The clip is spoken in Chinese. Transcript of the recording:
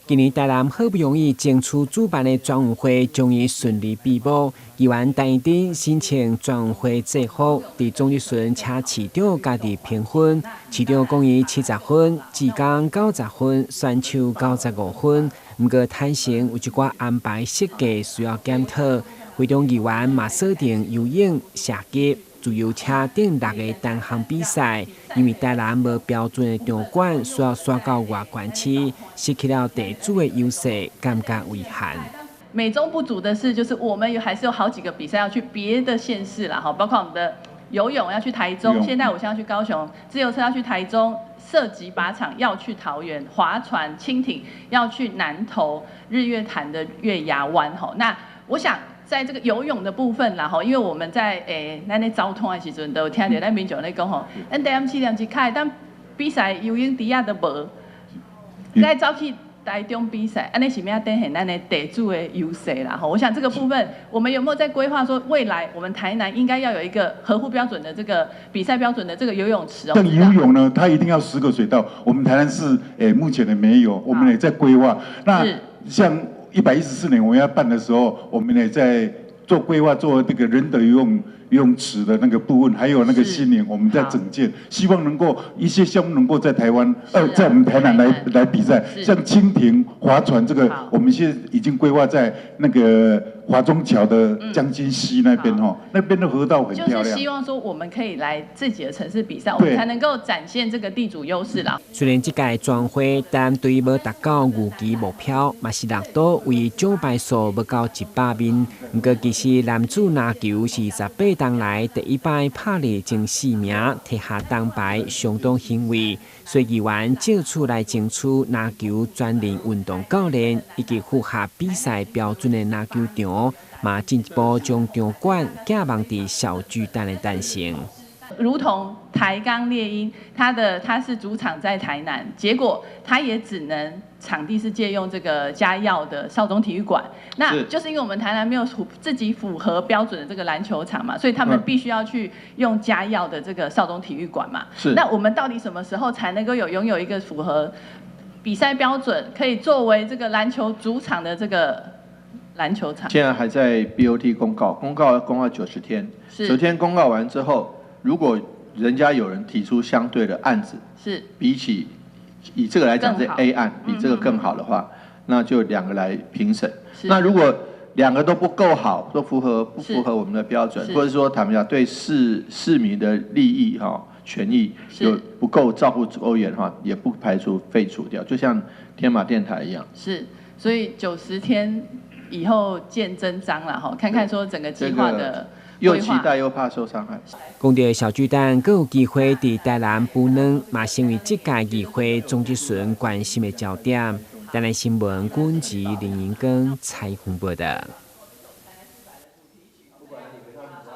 今年台南好不容易争取主办的全运会终于顺利闭幕，议员陈义珍申请全运会制服，伫总日巡请市长家己评分，市长讲伊70分，志刚90分，选手95分。不过坦承有一寡安排设计需要检讨，会中议员嘛锁定游泳、射击、自由车等6个单项比赛，因为台南无标准的场馆，需要刷到外县市，失去了地主的优势，感觉遗憾。美中不足的是，就是我们还是有好几个比赛要去别的县市啦，包括我们的游泳要去台中，现代舞要去高雄，自由车要去台中，射击靶场要去桃园，划船、轻艇要去南投日月潭的月牙湾。那我想在这个游泳的部分啦，因为我们在咱咧交通的时阵都有听到咱民众咧讲吼，咱台南市量一开，但比赛游泳池啊都无，该走去台中比赛，安尼是要展现咱的地主的优势啦。我想这个部分，我们有没有在规划说，未来我们台南应该要有一个合乎标准的这个比赛标准的这个游泳池？像游泳呢，它一定要10个水道，我们台南市目前的没有，我们也在规划。那像114年我们要办的时候，我们也在做规划，做这个仁德游泳池的那个部分，还有那个新营，我们在整建，希望能够一些项目能够在台湾，在我们台南来比赛，像蜻蜓、划船这个，我们现在已经规划在那个华中桥的江津溪那边那边的河道很漂亮。就是希望说我们可以来自己的城市比赛，我们才能够展现这个地主优势啦。虽然这届全会但对于无达到预期目标，嘛是落到为奖牌数不到100面。不过其实男子篮球是18当来第一摆拍入前4名，摕下铜牌，相当欣慰。所以议员借此来争取篮球专任运动教练，以及符合比赛标准的篮球场，嘛进一步将场馆寄望伫小巨蛋的诞生。如同台钢猎鹰，它是主场在台南，结果它也只能场地是借用这个嘉耀的少中体育馆，那就是因为我们台南没有自己符合标准的这个篮球场嘛，所以他们必须要去用嘉耀的这个少中体育馆嘛。那我们到底什么时候才能够拥有一个符合比赛标准，可以作为这个篮球主场的这个篮球场？现在还在 BOT 公告90天，90天公告完之后，如果人家有人提出相对的案子，比起以这个来讲是 A 案，比这个更好的话，那就2个来评审。那如果2个都不够好，不符合我们的标准，或者说他们讲对市民的利益权益有不够照顾足够远的话，也不排除废除掉，就像天马电台一样。所以90天以后见真章了看看说整个计划的。又期待又怕受伤害。讲到小巨蛋，更有机会伫台南补能，嘛成为这届议会总质询关心的焦点。台南新闻，军旗林银根采访报道。